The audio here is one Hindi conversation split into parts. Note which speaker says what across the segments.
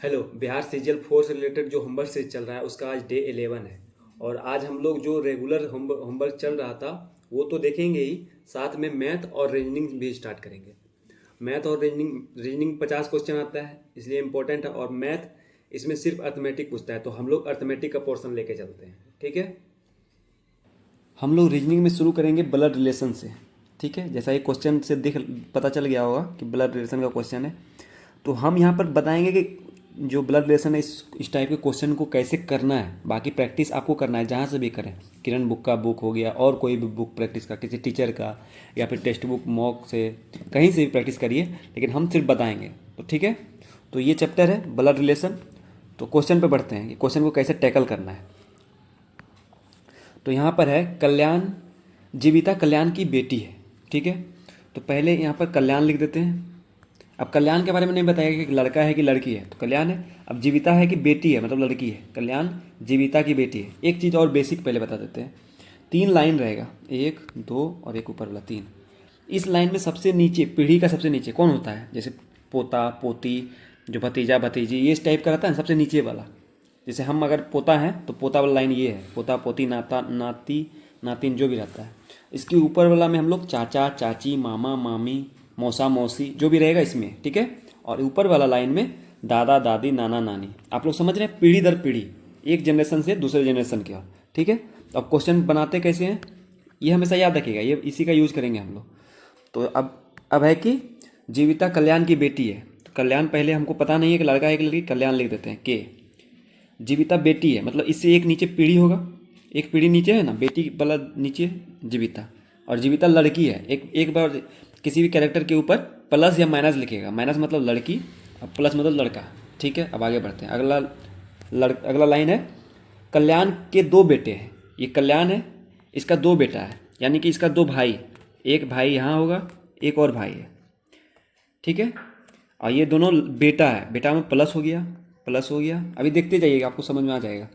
Speaker 1: हेलो। बिहार सीजीएल 4 से रिलेटेड जो होमवर्क सीरीज चल रहा है उसका आज डे 11 है। और आज हम लोग जो रेगुलर होमवर्क चल रहा था वो तो देखेंगे ही, साथ में मैथ और रीजनिंग भी स्टार्ट करेंगे। मैथ और रीजनिंग रीजनिंग 50 क्वेश्चन आता है, इसलिए इम्पोर्टेंट है। और मैथ इसमें सिर्फ अर्थमेटिक पूछता है, तो हम लोग अर्थमेटिक का पोर्शन लेके चलते हैं। ठीक है, हम लोग रीजनिंग में शुरू करेंगे ब्लड रिलेशन से। ठीक है, जैसा ये क्वेश्चन से दिख पता चल गया होगा कि ब्लड रिलेशन का क्वेश्चन है, तो हम यहाँ पर बताएंगे कि जो ब्लड रिलेशन है इस टाइप के क्वेश्चन को कैसे करना है। बाकी प्रैक्टिस आपको करना है जहाँ से भी करें। किरण बुक का बुक हो गया और कोई भी बुक प्रैक्टिस का, किसी टीचर का या फिर टेक्स्ट बुक मॉक से, कहीं से भी प्रैक्टिस करिए, लेकिन हम सिर्फ बताएंगे। तो ठीक है, तो ये चैप्टर है ब्लड रिलेशन। तो क्वेश्चन पे बढ़ते हैं कि क्वेश्चन को कैसे टैकल करना है। तो यहाँ पर है कल्याण, जीविता कल्याण की बेटी है। ठीक है, तो पहले यहाँ पर कल्याण लिख देते हैं। अब कल्याण के बारे में नहीं बताया कि लड़का है कि लड़की है, तो कल्याण है। अब जीविता है कि बेटी है, मतलब लड़की है। कल्याण जीविता की बेटी है। एक चीज़ और बेसिक पहले बता देते हैं। 3 लाइन रहेगा, 1 2 और एक ऊपर वाला 3। इस लाइन में सबसे नीचे, पीढ़ी का सबसे नीचे कौन होता है? जैसे पोता पोती, जो भतीजा भतीजी, ये इस टाइप का रहता है सबसे नीचे वाला। जैसे हम अगर पोता हैं तो पोता वाला लाइन ये है, पोता पोती नाता नाती नातिन, जो भी रहता है। इसके ऊपर वाला में हम लोग चाचा चाची, मामा मामी, मौसा मौसी, जो भी रहेगा इसमें। ठीक है, और ऊपर वाला लाइन में दादा दादी, नाना नानी। आप लोग समझ रहे हैं, पीढ़ी दर पीढ़ी, एक जनरेशन से दूसरे जनरेशन की ओर। ठीक है, तो अब क्वेश्चन बनाते कैसे हैं ये हमेशा याद रखिएगा, ये इसी का यूज करेंगे हम लोग। तो अब है कि जीविता कल्याण की बेटी है, तो कल्याण पहले हमको पता नहीं है कि लड़का है कि लड़की, कल्याण लिख देते हैं के। जीविता बेटी है, मतलब इससे एक नीचे पीढ़ी होगा, एक पीढ़ी नीचे है ना, बेटी वाला नीचे जीविता। और जीविता लड़की है। एक एक बार किसी भी कैरेक्टर के ऊपर प्लस या माइनस लिखेगा। माइनस मतलब लड़की और प्लस मतलब लड़का। ठीक है, अब आगे बढ़ते हैं। अगला लाइन है कल्याण के 2 बेटे हैं। ये कल्याण है, इसका 2 बेटा है, यानी कि इसका 2 भाई। एक भाई यहाँ होगा, एक और भाई है। ठीक है, और ये दोनों बेटा है, बेटा में प्लस हो गया, प्लस हो गया। अभी देखते जाइएगा, आपको समझ में आ जाएगा।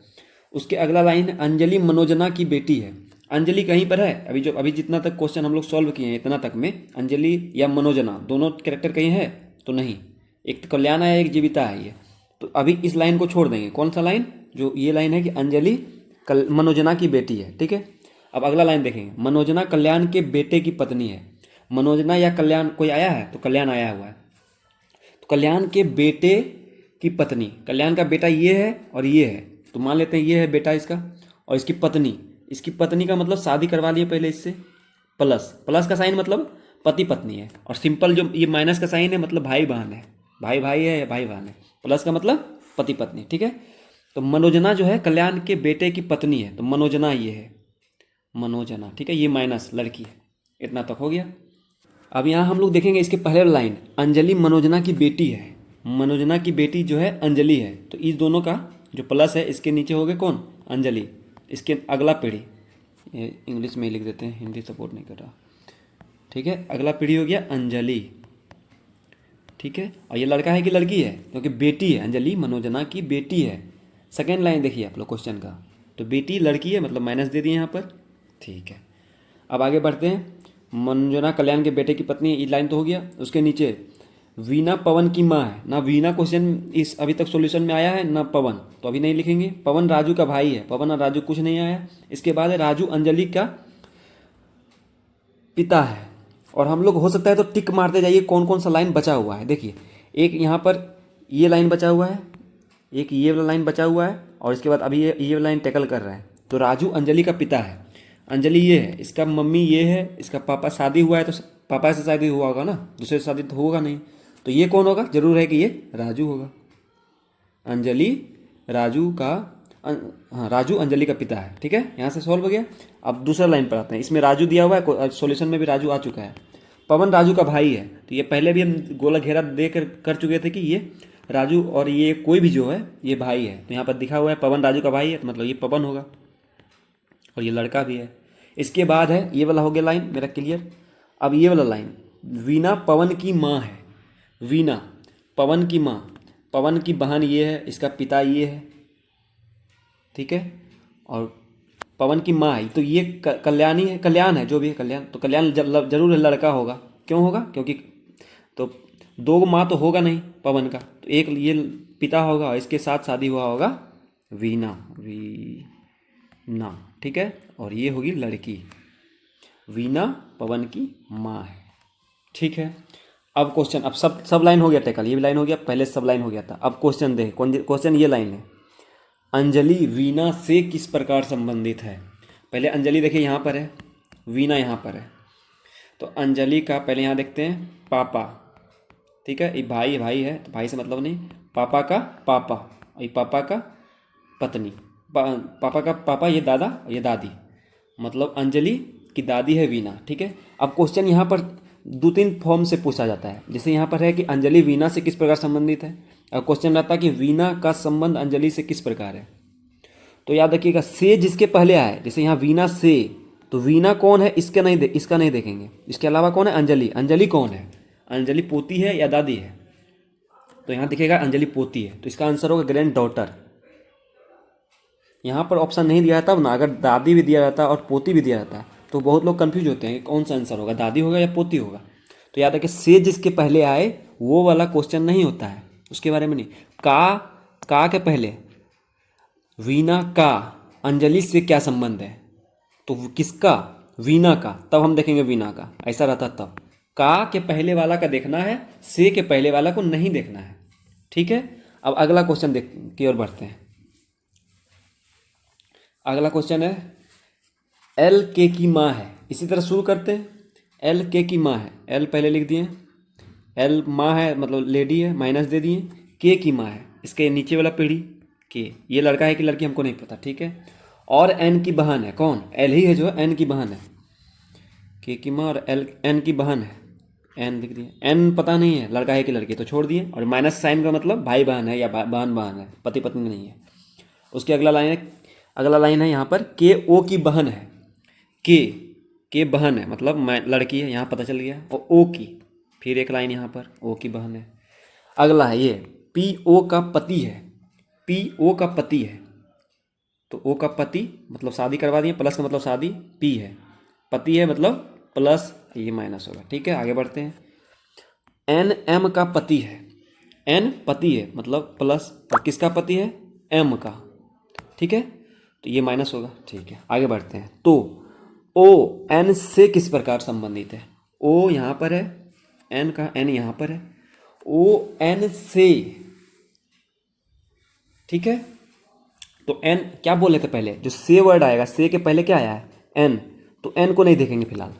Speaker 1: उसके अगला लाइन है अंजलि मनोजना की बेटी है। अंजलि कहीं पर है, अभी जितना तक क्वेश्चन हम लोग सॉल्व किए हैं इतना तक में अंजलि या मनोजना दोनों कैरेक्टर कहीं है तो नहीं। एक तो कल्याण है, एक जीविता है ये। तो अभी इस लाइन को छोड़ देंगे। कौन सा लाइन? जो ये लाइन है कि अंजलि मनोजना की बेटी है। ठीक है, अब अगला लाइन देखेंगे, मनोजना कल्याण के बेटे की पत्नी है। मनोजना या कल्याण कोई आया है तो कल्याण आया हुआ है। तो कल्याण के बेटे की पत्नी, कल्याण का बेटा ये है और ये है, तो मान लेते हैं ये है बेटा इसका, और इसकी पत्नी, इसकी पत्नी का मतलब शादी करवा लिए पहले इससे। प्लस, प्लस का साइन मतलब पति पत्नी है, और सिंपल जो ये माइनस का साइन है मतलब भाई बहन है, भाई भाई है या भाई बहन है। प्लस का मतलब पति पत्नी। ठीक है, तो मनोजना जो है कल्याण के बेटे की पत्नी है, तो मनोजना ये है, मनोजना। ठीक है, ये माइनस लड़की है। इतना तक हो गया। अब यहाँ हम लोग देखेंगे इसके पहले लाइन, अंजलि मनोजना की बेटी है। मनोजना की बेटी जो है अंजलि है, तो इस दोनों का जो प्लस है इसके नीचे हो गए कौन? अंजलि। इसके अगला पीढ़ी, ये इंग्लिश में ही लिख देते हैं, हिंदी सपोर्ट नहीं कर रहा। ठीक है, अगला पीढ़ी हो गया अंजलि। ठीक है, और ये लड़का है कि लड़की है? क्योंकि बेटी है, अंजलि मनोजना की बेटी है। सेकेंड लाइन देखिए आप लोग क्वेश्चन का, तो बेटी लड़की है मतलब माइनस दे दिए यहाँ पर। ठीक है, अब आगे बढ़ते हैं। मंजुना कल्याण के बेटे की पत्नी, ये लाइन तो हो गया। उसके नीचे वीना पवन की माँ है ना। वीना क्वेश्चन इस अभी तक सॉल्यूशन में आया है ना, पवन तो अभी नहीं लिखेंगे। पवन राजू का भाई है, पवन और राजू कुछ नहीं आया। इसके बाद है राजू अंजलि का पिता है। और हम लोग हो सकता है तो टिक मारते जाइए कौन कौन सा लाइन बचा हुआ है। देखिए, एक यहाँ पर ये लाइन बचा हुआ है, एक ये वाला लाइन बचा हुआ है, और इसके बाद अभी ये वाला लाइन टैकल कर रहा है। तो राजू अंजलि का पिता है। अंजलि ये है, इसका मम्मी ये है, इसका पापा शादी हुआ है तो पापा से शादी हुआ होगा ना, दूसरे से शादी तो होगा नहीं। तो ये कौन होगा? जरूर है कि ये राजू होगा। अंजलि राजू का हाँ, राजू अंजलि का पिता है। ठीक है, यहाँ से सॉल्व हो गया। अब दूसरा लाइन पर आते हैं, इसमें राजू दिया हुआ है, सॉल्यूशन में भी राजू आ चुका है। पवन राजू का भाई है, तो ये पहले भी हम गोला घेरा दे कर चुके थे कि ये राजू और ये कोई भी जो है ये भाई है। तो यहाँ पर दिखा हुआ है पवन राजू का भाई है, तो मतलब ये पवन होगा, और ये लड़का भी है। इसके बाद है ये वाला हो गया लाइन मेरा क्लियर। अब ये वाला लाइन, वीना पवन की माँ है। वीना पवन की माँ, पवन की बहन ये है, इसका पिता ये है। ठीक है, और पवन की माँ है, तो ये कल्याणी है, कल्याण है, जो भी है कल्याण, तो कल्याण जरूर लड़का होगा। क्यों होगा? क्योंकि तो दो माँ तो होगा नहीं पवन का, तो एक ये पिता होगा, इसके साथ शादी हुआ होगा वीना, वीना, ठीक है। और ये होगी लड़की, वीना पवन की माँ है, ठीक है। अब क्वेश्चन, अब सब लाइन हो गया टैकल, ये भी लाइन हो गया, पहले सब लाइन हो गया था। अब क्वेश्चन देख, क्वेश्चन ये लाइन है, अंजलि वीना से किस प्रकार संबंधित है। पहले अंजलि देखिए यहाँ पर है, वीना यहाँ पर है, तो अंजलि का पहले यहाँ देखते हैं पापा, ठीक है। ये भाई भाई है तो भाई से मतलब नहीं, पापा का पापा, ये पापा का पत्नी, पापा का पापा, ये दादा, ये दादी, मतलब अंजलि की दादी है वीना, ठीक है। अब क्वेश्चन यहाँ पर दो तीन फॉर्म से पूछा जाता है, जैसे यहाँ पर है कि अंजलि वीना से किस प्रकार संबंधित है, और क्वेश्चन रहता है कि वीना का संबंध अंजलि से किस प्रकार है। तो याद रखिएगा, से जिसके पहले आए, जैसे यहाँ वीना से, तो वीना कौन है इसका नहीं देखेंगे, इसके अलावा कौन है अंजलि, अंजलि कौन है, अंजलि पोती है या दादी है, तो यहाँ दिखेगा अंजलि पोती है, तो इसका आंसर होगा ग्रैंड डॉटर। यहाँ पर ऑप्शन नहीं दिया था ना, अगर दादी भी दिया रहता और पोती भी दिया रहता तो बहुत लोग कंफ्यूज होते हैं कि कौन सा आंसर होगा, दादी होगा या पोती होगा। तो याद रखिए, से जिसके पहले आए वो वाला क्वेश्चन नहीं होता है, उसके बारे में नहीं। का के पहले वीना का अंजलि से क्या संबंध है, तो किसका, वीना का, तब हम देखेंगे वीना का, ऐसा रहता तब। का के पहले वाला का देखना है, से के पहले वाला को नहीं देखना है, ठीक है। अब अगला क्वेश्चन देख की ओर बढ़ते हैं। अगला क्वेश्चन है, एल के की माँ है, इसी तरह शुरू करते हैं। एल के की माँ है, एल पहले लिख दिए, एल माँ है मतलब लेडी है, माइनस दे दिए, के की माँ है, इसके नीचे वाला पीढ़ी के, ये लड़का है कि लड़की हमको नहीं पता, ठीक है। और एन की बहन है, कौन, एल ही है जो एन की बहन है, के की माँ और एल एन की बहन है, एन लिख दिए, एन पता नहीं है लड़का है कि लड़की, तो छोड़ दिए। और माइनस साइन का मतलब भाई बहन है या बहन बहन है, पति पत्नी नहीं है। उसके अगला लाइन है यहाँ पर, के ओ की बहन है, के बहन है मतलब लड़की है, यहाँ पता चल गया। और ओ की, फिर एक लाइन यहाँ पर, ओ की बहन है। अगला है ये, पी ओ का पति है, पी ओ का पति है, तो ओ का पति मतलब शादी करवा दिए, प्लस का मतलब शादी, पी है, पति है मतलब प्लस, ये माइनस होगा, ठीक है। आगे बढ़ते हैं, एन एम का पति है, एन पति है मतलब प्लस, और किसका पति है, एम का, ठीक है, तो ये माइनस होगा, ठीक है। आगे बढ़ते हैं, तो ओ एन से किस प्रकार संबंधित है, ओ यहाँ पर है, एन का एन यहाँ पर है, ओ एन से, ठीक है। तो एन क्या बोले थे पहले, जो से वर्ड आएगा, से के पहले क्या आया है, एन, तो एन को नहीं देखेंगे फिलहाल,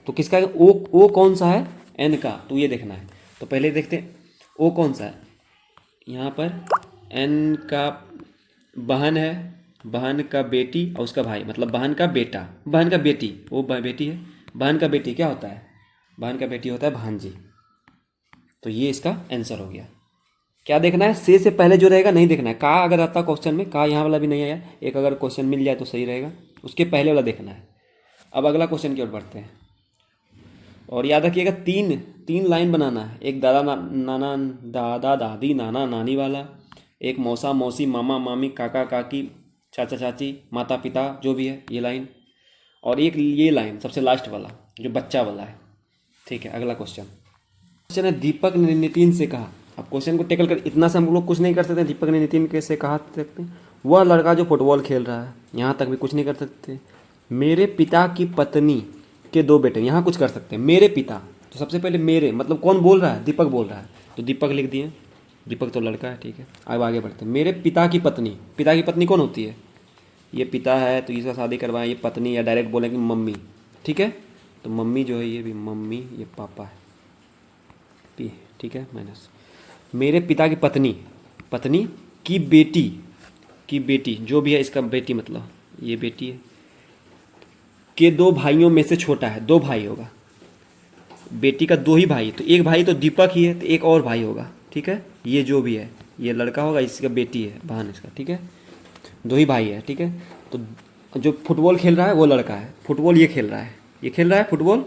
Speaker 1: तो किसका है, ओ कौन सा है, एन का, तो ये देखना है। तो पहले देखते हैं ओ कौन सा है, यहाँ पर एन का बहन है, बहन का बेटी और उसका भाई, मतलब बहन का बेटा, बहन का बेटी, वो बेटी है, बहन का बेटी क्या होता है, बहन का बेटी होता है भांजी, तो ये इसका आंसर हो गया। क्या देखना है, से पहले जो रहेगा नहीं देखना है, का अगर आता क्वेश्चन में, का यहाँ वाला भी नहीं आया, एक अगर क्वेश्चन मिल जाए तो सही रहेगा, उसके पहले वाला देखना है। अब अगला क्वेश्चन की ओर बढ़ते हैं, और याद रखिएगा तीन लाइन बनाना है, एक दादा दादी नाना नानी वाला, एक मौसा मौसी मामा मामी काका काकी चाचा चाची माता पिता जो भी है ये लाइन, और एक ये लाइन सबसे लास्ट वाला जो बच्चा वाला है, ठीक है। अगला क्वेश्चन है, दीपक ने नितिन से कहा। अब क्वेश्चन को टेकल कर इतना से हम लोग कुछ नहीं कर सकते, दीपक ने नितिन कैसे कहा सकते, वह लड़का जो फुटबॉल खेल रहा है, यहाँ तक भी कुछ नहीं कर सकते। मेरे पिता की पत्नी के दो बेटे, यहाँ कुछ कर सकते हैं। मेरे पिता, तो सबसे पहले मेरे मतलब कौन बोल रहा है, दीपक बोल रहा है, तो दीपक लिख दिए, दीपक तो लड़का है, ठीक है। अब आगे बढ़ते हैं, मेरे पिता की पत्नी कौन होती है, ये पिता है तो इसका शादी करवाएं, ये पत्नी, या डायरेक्ट बोलेंगे मम्मी, ठीक है। तो मम्मी जो है ये भी मम्मी, ये पापा है, पी, ठीक है, माइनस। मेरे पिता की पत्नी की बेटी जो भी है, इसका बेटी मतलब ये बेटी है, के दो भाइयों में से छोटा है, दो भाई होगा, बेटी का दो ही भाई, तो एक भाई तो दीपक ही है, तो एक और भाई होगा, ठीक है। ये जो भी है ये लड़का होगा, इसका बेटी है, बहन इसका, ठीक है, दो ही भाई है, ठीक है। तो जो फुटबॉल खेल रहा है वो लड़का है, फुटबॉल ये खेल रहा है फुटबॉल,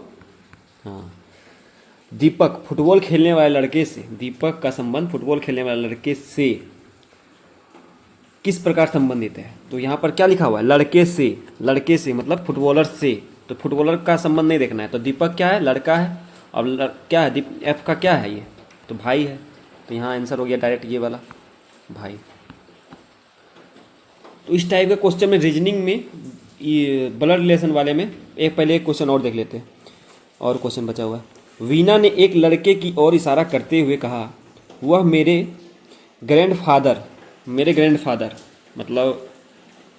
Speaker 1: हाँ। दीपक फुटबॉल खेलने वाले लड़के से, दीपक का संबंध फुटबॉल खेलने वाले लड़के से किस प्रकार संबंधित है, तो यहाँ पर क्या लिखा हुआ है, लड़के से मतलब फुटबॉलर से, तो फुटबॉलर का संबंध नहीं देखना है, तो दीपक क्या है, लड़का है, और क्या है, एफ का क्या है, ये तो भाई है, तो यहाँ आंसर हो गया डायरेक्ट ये वाला भाई। तो इस टाइप के क्वेश्चन में रीजनिंग में ये ब्लड रिलेशन वाले में पहले एक क्वेश्चन और देख लेते हैं, और क्वेश्चन बचा हुआ है। वीना ने एक लड़के की ओर इशारा करते हुए कहा, वह मेरे ग्रैंडफादर मतलब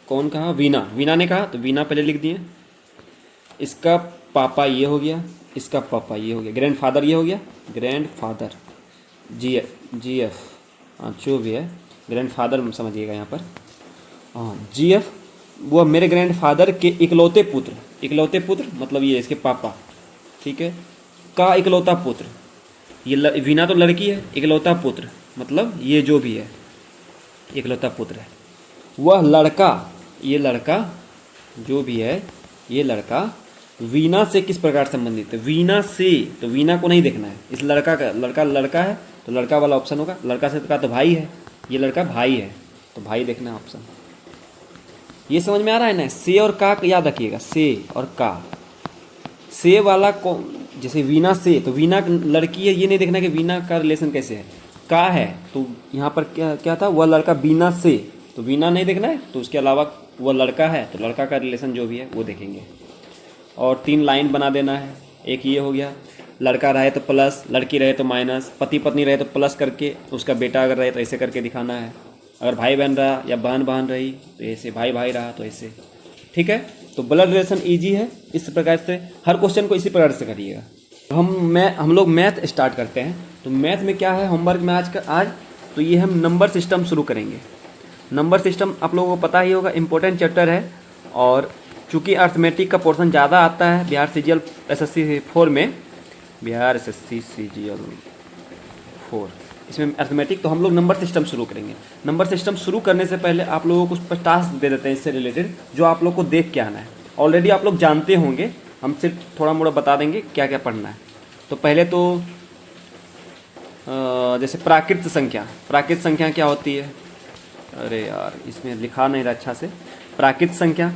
Speaker 1: कौन कहा? वीना ने कहा, तो वीना पहले लिख दिए। इसका पापा ये हो गया, इसका पापा ये हो गया, ग्रैंडफादर ये हो गया, ग्रैंडफादर जी एफ हाँ जो भी है ग्रैंडफादर समझिएगा यहाँ पर। हाँ GF, वो मेरे ग्रैंडफादर के इकलौते पुत्र मतलब ये इसके पापा, ठीक है, का इकलौता पुत्र। ये वीना तो लड़की है, इकलौता पुत्र मतलब ये जो भी है इकलौता पुत्र है। वह लड़का, ये लड़का जो भी है, ये लड़का वीना से किस प्रकार संबंधित है? वीना से, तो वीना को नहीं देखना है, इस लड़का का, लड़का है तो लड़का वाला ऑप्शन होगा। लड़का से का तो भाई है, ये लड़का भाई है तो भाई देखना है ऑप्शन। ये समझ में आ रहा है ना? से और का याद रखिएगा, से और का। से वाला को, जैसे वीना से, तो वीना लड़की है, ये नहीं देखना कि वीना का रिलेशन कैसे है। का है तो यहाँ पर क्या था? वह लड़का वीना से, तो वीना नहीं देखना है, तो उसके अलावा वह लड़का है तो लड़का का रिलेशन जो भी है वो देखेंगे। और 3 लाइन बना देना है। एक ये हो गया, लड़का रहे तो प्लस, लड़की रहे तो माइनस, पति पत्नी रहे तो प्लस करके, उसका बेटा अगर रहे तो ऐसे करके दिखाना है। अगर भाई बहन रहा या बहन बहन रही तो ऐसे, भाई भाई रहा तो ऐसे, ठीक है। तो ब्लड रिलेशन ईजी है, इस प्रकार से हर क्वेश्चन को इसी प्रकार से करिएगा। हम लोग मैथ स्टार्ट करते हैं। तो मैथ में क्या है होमवर्क में आज तो ये हम नंबर सिस्टम शुरू करेंगे। नंबर सिस्टम आप लोगों को पता ही होगा, इम्पोर्टेंट चैप्टर है। और चूँकि अर्थमेटिक का पोर्शन ज़्यादा आता है बिहार CGL SSC 4 में, बिहार SSC CGL 4 इसमें अर्थमेटिक, तो हम लोग नंबर सिस्टम शुरू करेंगे। नंबर सिस्टम शुरू करने से पहले आप लोगों को कुछ टास्क दे देते हैं इससे रिलेटेड, जो आप लोग को देख के आना है। ऑलरेडी आप लोग जानते होंगे, हम सिर्फ थोड़ा मोड़ा बता देंगे क्या क्या पढ़ना है। तो पहले तो जैसे प्राकृत संख्या क्या होती है? अरे यार इसमें लिखा नहीं रहा अच्छा से। प्राकृत संख्या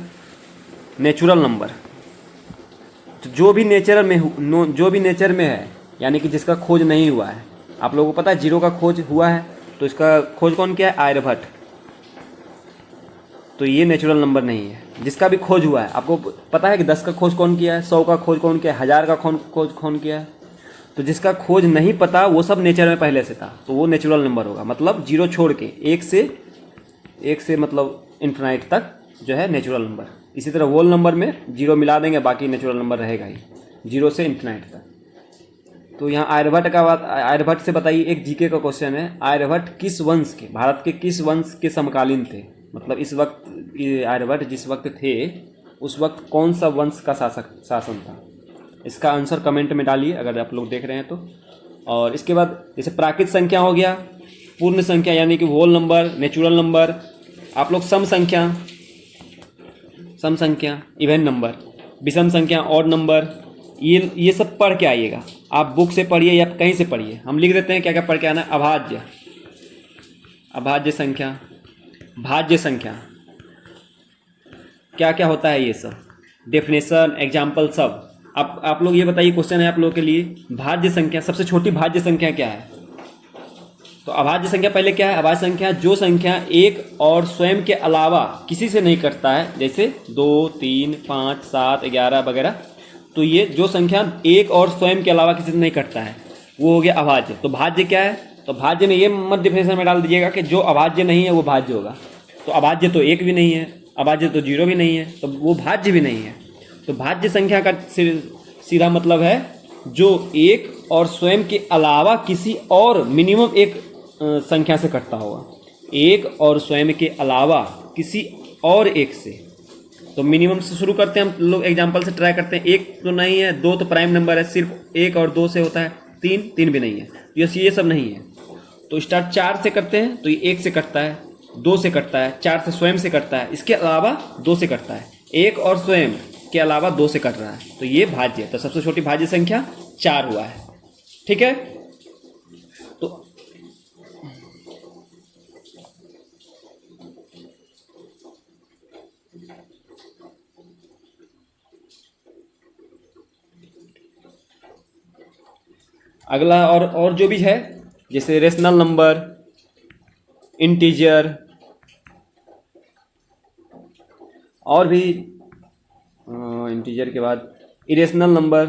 Speaker 1: नेचुरल नंबर, तो जो भी नेचर में है, यानी कि जिसका खोज नहीं हुआ है। आप लोगों को पता है 0 का खोज हुआ है, तो इसका खोज कौन किया है? आर्यभट्ट। तो ये नेचुरल नंबर नहीं है। जिसका भी खोज हुआ है, आपको पता है कि 10 का खोज कौन किया है, 100 का खोज कौन किया है, 1000 का खोज कौन किया है। तो जिसका खोज नहीं पता वो सब नेचर में पहले से था, तो वो नेचुरल नंबर होगा। मतलब 0 छोड़ के 1 से मतलब इन्फिनाइट तक जो है नेचुरल नंबर। इसी तरह होल नंबर में 0 मिला देंगे, बाकी नेचुरल नंबर रहेगा ही 0 से इन्फिनाइट तक। तो यहाँ आर्यभट्ट से बताइए, एक जीके का क्वेश्चन है। आर्यभट्ट किस वंश के, भारत के किस वंश के समकालीन थे? मतलब इस वक्त आर्यभट्ट जिस वक्त थे उस वक्त कौन सा वंश का शासन था? इसका आंसर कमेंट में डालिए अगर आप लोग देख रहे हैं तो। और इसके बाद जैसे प्राकृत संख्या हो गया, पूर्ण संख्या यानी कि होल नंबर, नेचुरल नंबर, आप लोग सम संख्या, इवन नंबर, विषम संख्या, ऑड नंबर, ये सब पढ़ के आइएगा। आप बुक से पढ़िए या कहीं से पढ़िए। हम लिख देते हैं क्या क्या पढ़ के आना है। अभाज्य संख्या, भाज्य संख्या क्या क्या होता है, ये सब डेफिनेशन, एग्जाम्पल सब। आप लोग ये बताइए, क्वेश्चन है आप लोगों के लिए, भाज्य संख्या, सबसे छोटी भाज्य संख्या क्या है? तो अभाज्य संख्या पहले क्या है? अभाज्य संख्या जो संख्या एक और स्वयं के अलावा किसी से नहीं कटता है, जैसे 2, 3, 5, 7, 11 वगैरह। तो ये जो संख्या एक और स्वयं के अलावा किसी से नहीं कटता है वो हो गया अभाज्य। तो भाज्य क्या है? तो भाज्य में ये मत डिफिनेशन में डाल दीजिएगा कि जो अभाज्य नहीं है वो भाज्य होगा। तो अभाज्य तो 1 भी नहीं है, अभाज्य तो 0 भी नहीं है, तो वो भाज्य भी नहीं है। तो भाज्य संख्या का सीधा मतलब है जो एक और स्वयं के अलावा किसी और मिनिमम एक संख्या से कटता होगा। एक और स्वयं के अलावा किसी और एक से। तो मिनिमम से शुरू करते हैं हम लोग, एग्जांपल से ट्राई करते हैं। 1 तो नहीं है, 2 तो प्राइम नंबर है, सिर्फ 1 और 2 से होता है। 3 भी नहीं है, ये सब नहीं है। तो स्टार्ट 4 से करते हैं, तो ये 1 से कटता है, 2 से कटता है, 4 से स्वयं से कटता है, इसके अलावा 2 से कटता है, 1 और स्वयं के अलावा 2 से कट रहा है, तो ये भाज्य। तो सबसे छोटी भाज्य संख्या 4 हुआ है, ठीक है। तो अगला और जो भी है जैसे रेशनल नंबर, इंटीजर, और भी इंटीजर के बाद इरेशनल नंबर,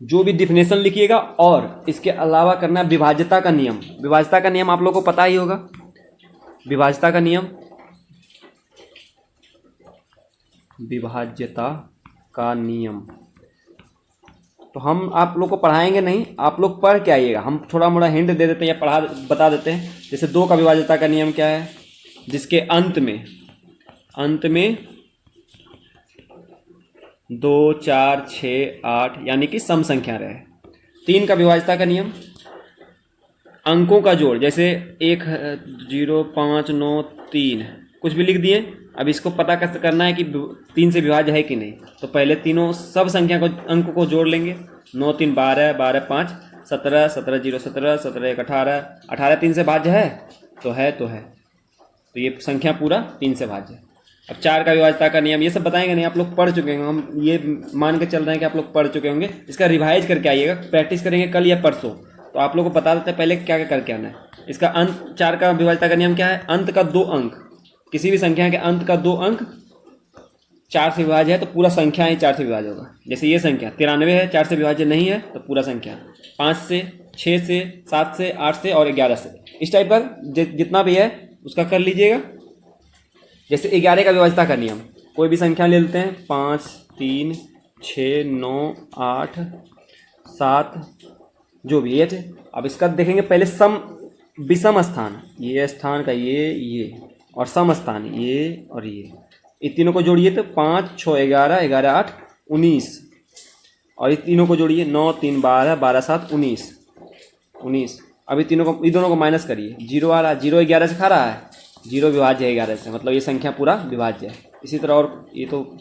Speaker 1: जो भी डिफिनेशन लिखिएगा। और इसके अलावा करना है विभाज्यता का नियम। विभाज्यता का नियम आप लोगों को पता ही होगा। विभाज्यता का नियम, विभाज्यता का नियम तो हम आप लोग को पढ़ाएंगे नहीं, आप लोग पढ़ के आइएगा। हम थोड़ा मोड़ा हिंट दे देते हैं या बता देते हैं। जैसे 2 का विभाज्यता का नियम क्या है, जिसके अंत में 2, 4, 6, 8 यानी कि सम संख्या रहे। 3 का विभाज्यता का नियम, अंकों का जोड़, जैसे 1, 0, 5, 9, 3 कुछ भी लिख दिए। अब इसको पता कैसे करना है कि 3 से विभाज्य है कि नहीं, तो पहले तीनों सब संख्या को अंकों को जोड़ लेंगे। 9, 3, 12, 12, 5, 17, 17, 0, 17, 17, 1, 18, 18 3 से भाज्य है तो तो ये संख्या पूरा 3 से भाज्य है। अब 4 का विभाज्यता का नियम, ये सब बताएंगे नहीं, आप लोग पढ़ चुके हैं। हम ये मान के चल रहे हैं कि आप लोग पढ़ चुके होंगे। इसका रिवाइज करके आइएगा, प्रैक्टिस करेंगे कल या परसों। तो आप लोग को बता देते हैं पहले क्या क्या करके आना है। इसका अंत, 4 का विभाज्यता का नियम क्या है, अंत का 2 अंक, किसी भी संख्या के अंत का 2 अंक 4 से विभाज्य है तो पूरा संख्या ही 4 से विभाज्य होगा। जैसे ये संख्या 93 है, 4 से विभाज्य नहीं है तो पूरा संख्या 5 से, 6 से, 7 से, 8 से और 11 से, इस टाइप का जितना भी है उसका कर लीजिएगा। जैसे 11 का विभाज्यता का नियम, कोई भी संख्या ले लेते हैं, 5, 3, 6, 9, 8, 7, जो भी 8 है। अब इसका देखेंगे पहले सम, विषम स्थान, ये स्थान का ये और सम स्थान ये और ये तीनों को जोड़िए तो 5, 6, 11, 11, 8, 19 और ये तीनों को जोड़िए 9, 3, 12, 12, 7, 19। अब ये दोनों को माइनस करिए, 0 आ रहा है, 0 11 से खा रहा है, 0 विभाज्य है 11 से, मतलब ये संख्या पूरा विभाज्य है। इसी तरह और ये तो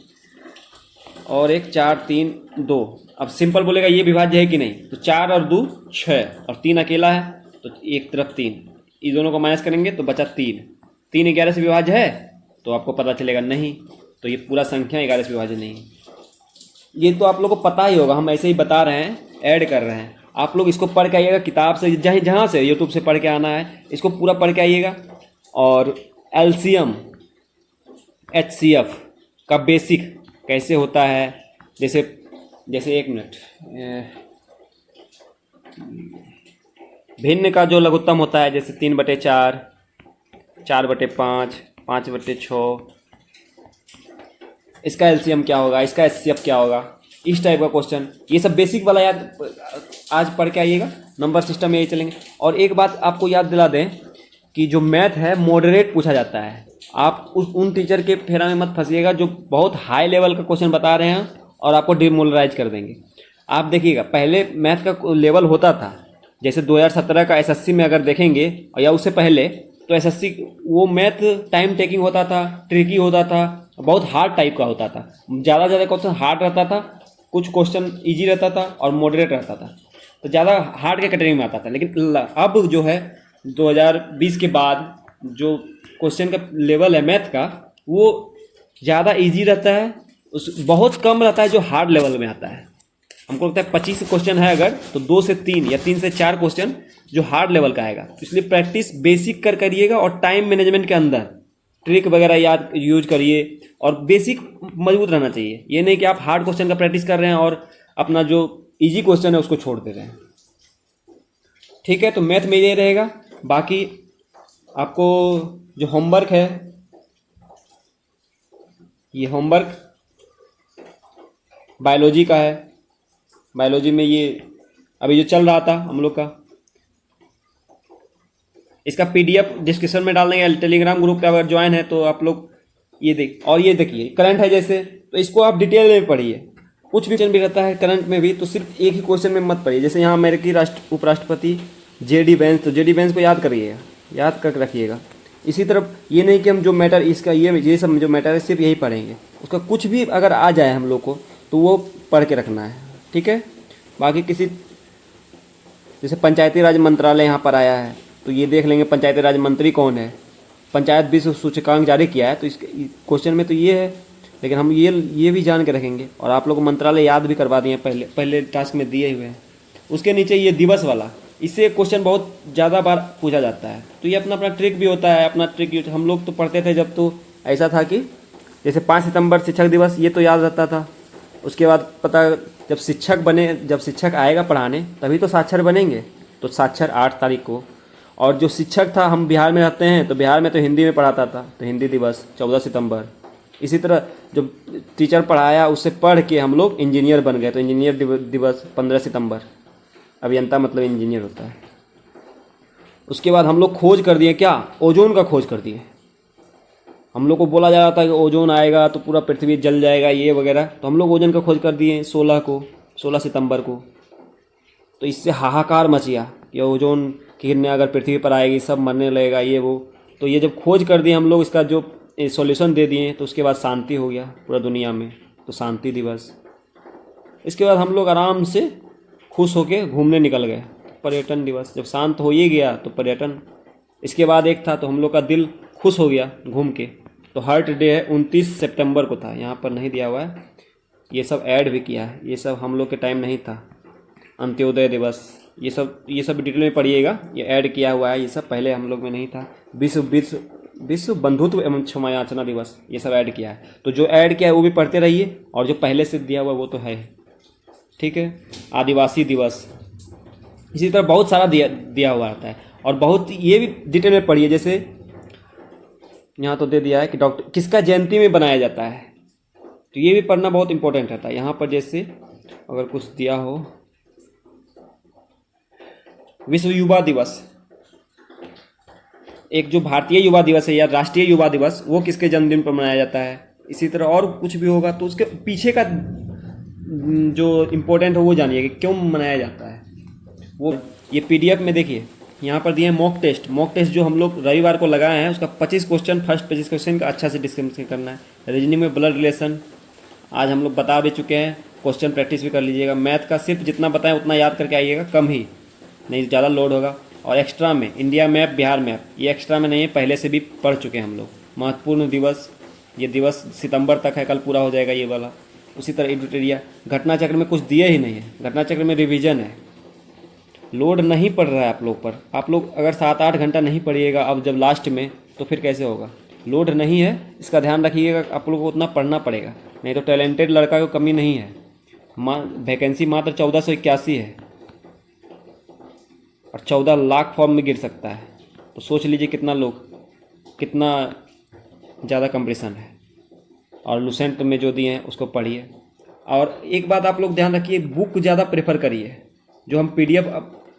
Speaker 1: और 1, 4, 3, 2। अब सिंपल बोलेगा ये विभाज्य है कि नहीं, तो 4 और 2 6 और 3 अकेला है तो एक तरफ 3, ये दोनों को माइनस करेंगे तो बचा 3। 3 11 से विभाज्य है तो आपको पता चलेगा नहीं, तो ये पूरा संख्या 11 से विभाज्य नहीं। ये तो आप लोग को पता ही होगा, हम ऐसे ही बता रहे हैं, ऐड कर रहे हैं। आप लोग इसको पढ़ के आइएगा किताब से, जहाँ से यूट्यूब से पढ़ के आना है, इसको पूरा पढ़ के आइएगा। और एलसीएम, एचसीएफ का बेसिक कैसे होता है, जैसे 1 मिनट, भिन्न का जो लघुत्तम होता है, जैसे 3/4, 4/5, 5/6, इसका एलसीएम क्या होगा, इसका एचसीएफ क्या होगा, इस टाइप का क्वेश्चन। ये सब बेसिक वाला याद आज पढ़ के आइएगा, नंबर सिस्टम में यही चलेंगे। और एक बात आपको याद दिला दें कि जो मैथ है मॉडरेट पूछा जाता है। आप उन टीचर के फेरा में मत फंसिएगा जो बहुत हाई लेवल का क्वेश्चन बता रहे हैं और आपको डिमोरलाइज कर देंगे। आप देखिएगा, पहले मैथ का लेवल होता था, जैसे 2017 का एसएससी में अगर देखेंगे या उससे पहले, तो एसएससी वो मैथ टाइम टेकिंग होता था, ट्रिकी होता था, बहुत हार्ड टाइप का होता था। ज़्यादा क्वेश्चन हार्ड रहता था, कुछ क्वेश्चन ईजी रहता था और मॉडरेट रहता था, तो ज़्यादा हार्ड के कैटेगरी में आता था। लेकिन अब जो है 2020 के बाद जो क्वेश्चन का लेवल है मैथ का, वो ज़्यादा इजी रहता है, बहुत कम रहता है जो हार्ड लेवल में आता है। हमको लगता है 25 क्वेश्चन है अगर, तो 2 से 3 या 3 से 4 क्वेश्चन जो हार्ड लेवल का आएगा। इसलिए प्रैक्टिस बेसिक करिएगा और टाइम मैनेजमेंट के अंदर ट्रिक वगैरह याद यूज करिए और बेसिक मजबूत रहना चाहिए। ये नहीं कि आप हार्ड क्वेश्चन का प्रैक्टिस कर रहे हैं और अपना जो इजी क्वेश्चन है उसको छोड़ दे रहे हैं। ठीक है, तो मैथ में ये रहेगा। बाकी आपको जो होमवर्क है, ये होमवर्क बायोलॉजी का है। बायोलॉजी में ये अभी जो चल रहा था हम लोग का, इसका पीडीएफ डिस्क्रिप्शन में डाल देंगे। टेलीग्राम ग्रुप पे अगर ज्वाइन है तो आप लोग ये देखिए करंट है जैसे, तो इसको आप डिटेल में पढ़िए। कुछ भी क्वेश्चन भी रहता है करंट में भी, तो सिर्फ एक ही क्वेश्चन में मत पढ़िए। जैसे यहाँ अमेरिकी उपराष्ट्रपति जेडी वेंस, तो जेडी वेंस को याद करिएगा, याद करके रखिएगा। इसी तरफ ये नहीं कि हम जो मैटर इसका ये सब जो मैटर है सिर्फ यही पढ़ेंगे, उसका कुछ भी अगर आ जाए हम लोग को तो वो पढ़ के रखना है। ठीक है, बाकी किसी जैसे पंचायती राज मंत्रालय यहाँ पर आया है तो ये देख लेंगे पंचायती राज मंत्री कौन है। पंचायत विश्व सूचकांक जारी किया है तो इस क्वेश्चन में तो ये है, लेकिन हम ये भी जान के रखेंगे। और आप लोग को मंत्रालय याद भी करवा दिए, पहले टास्क में दिए हुए हैं। उसके नीचे ये दिवस वाला, इससे क्वेश्चन बहुत ज़्यादा बार पूछा जाता है। तो ये अपना अपना ट्रिक भी होता है, अपना ट्रिक यूज हम लोग तो पढ़ते थे जब, तो ऐसा था कि जैसे 5 सितंबर शिक्षक दिवस, ये तो याद रहता था। उसके बाद पता जब शिक्षक बने, जब शिक्षक आएगा पढ़ाने तभी तो साक्षर बनेंगे, तो साक्षर 8 तारीख को। और जो शिक्षक था, हम बिहार में रहते हैं तो बिहार में तो हिंदी में पढ़ाता था, तो हिंदी दिवस 14 सितंबर। इसी तरह जब टीचर पढ़ाया उससे पढ़ के हम लोग इंजीनियर बन गए, तो इंजीनियर दिवस 15 सितंबर। अभियंता मतलब इंजीनियर होता है। उसके बाद हम लोग खोज कर दिए क्या, ओजोन का खोज कर दिए। हम लोग को बोला जा रहा था कि ओजोन आएगा तो पूरा पृथ्वी जल जाएगा ये वगैरह, तो हम लोग ओजोन का खोज कर दिए 16 सितंबर को। तो इससे हाहाकार मच गया कि ओजोन की किरणें अगर पृथ्वी पर आएगी सब मरने लगेगा ये वो। तो ये जब खोज कर दिए हम लोग, इसका जो सॉल्यूशन दे दिए, तो उसके बाद शांति हो गया पूरा दुनिया में, तो शांति दिवस। इसके बाद हम लोग आराम से खुश होके घूमने निकल गए, पर्यटन दिवस। जब शांत हो ही गया तो पर्यटन। इसके बाद एक था तो हम लोग का दिल खुश हो गया घूम के, तो हार्ट डे है 29 सितंबर को था, यहाँ पर नहीं दिया हुआ है, ये सब ऐड भी किया है, ये सब हम लोग के टाइम नहीं था। अंत्योदय दिवस, ये सब डिटेल में पढ़िएगा, ये ऐड किया हुआ है, ये सब पहले हम लोग में नहीं था। विश्व बंधुत्व एवं क्षमा याचना दिवस, ये सब ऐड किया है। तो जो ऐड किया है वो भी पढ़ते रहिए, और जो पहले से दिया हुआ वो तो है, ठीक है। आदिवासी दिवस, इसी तरह बहुत सारा दिया हुआ रहता है, और बहुत ये भी डिटेल में पढ़िए। जैसे यहाँ तो दे दिया है कि डॉक्टर किसका जयंती में बनाया जाता है, तो ये भी पढ़ना बहुत इंपॉर्टेंट रहता है। यहाँ पर जैसे अगर कुछ दिया हो, विश्व युवा दिवस, एक जो भारतीय युवा दिवस है या राष्ट्रीय युवा दिवस, वो किसके जन्मदिन पर मनाया जाता है। इसी तरह और कुछ भी होगा तो उसके पीछे का जो इम्पोर्टेंट हो वो जानिए कि क्यों मनाया जाता है वो। ये PDF में देखिए, यहाँ पर दिए मॉक टेस्ट जो हम लोग रविवार को लगाए हैं, उसका 25 क्वेश्चन, फर्स्ट 25 क्वेश्चन का अच्छा से डिस्कशन करना है। रीजनिंग में ब्लड रिलेशन आज हम लोग बता भी चुके हैं, क्वेश्चन प्रैक्टिस भी कर लीजिएगा। मैथ का सिर्फ जितना बताएं उतना याद करके आइएगा, कम ही, नहीं ज़्यादा लोड होगा। और एक्स्ट्रा में इंडिया मैप, बिहार मैप, ये एक्स्ट्रा में नहीं है, पहले से भी पढ़ चुके हैं हम लोग। महत्वपूर्ण दिवस, ये दिवस सितंबर तक है, कल पूरा हो जाएगा ये वाला। उसी तरह एडिटोरिया, घटना चक्र में कुछ दिए ही नहीं है, घटना चक्र में रिवीजन है, लोड नहीं पड़ रहा है आप लोग पर। आप लोग अगर 7-8 घंटा नहीं पढ़िएगा अब जब लास्ट में, तो फिर कैसे होगा। लोड नहीं है, इसका ध्यान रखिएगा, आप लोग को उतना पढ़ना पड़ेगा, नहीं तो टैलेंटेड लड़का को कमी नहीं है। वैकेंसी मात्र 1481 है, और 14 लाख फॉर्म में गिर सकता है, तो सोच लीजिए कितना ज़्यादा कंपटीशन है। और लूसेंट में जो दिए हैं उसको पढ़िए। और एक बात आप लोग ध्यान रखिए, बुक ज़्यादा प्रेफर करिए। जो हम PDF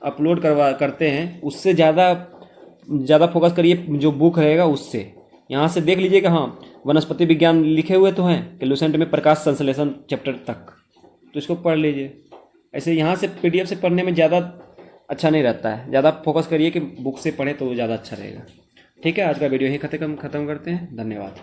Speaker 1: अपलोड करते हैं उससे ज़्यादा फोकस करिए, जो बुक रहेगा उससे। यहाँ से देख लीजिए कि हाँ वनस्पति विज्ञान लिखे हुए तो हैं कि लूसेंट में प्रकाश संश्लेषण चैप्टर तक, तो इसको पढ़ लीजिए। ऐसे यहाँ से PDF से पढ़ने में ज़्यादा अच्छा नहीं रहता है, ज़्यादा फोकस करिए कि बुक से पढ़ें तो ज़्यादा अच्छा रहेगा। ठीक है, आज का वीडियो यहीं ख़त्म करते हैं। धन्यवाद।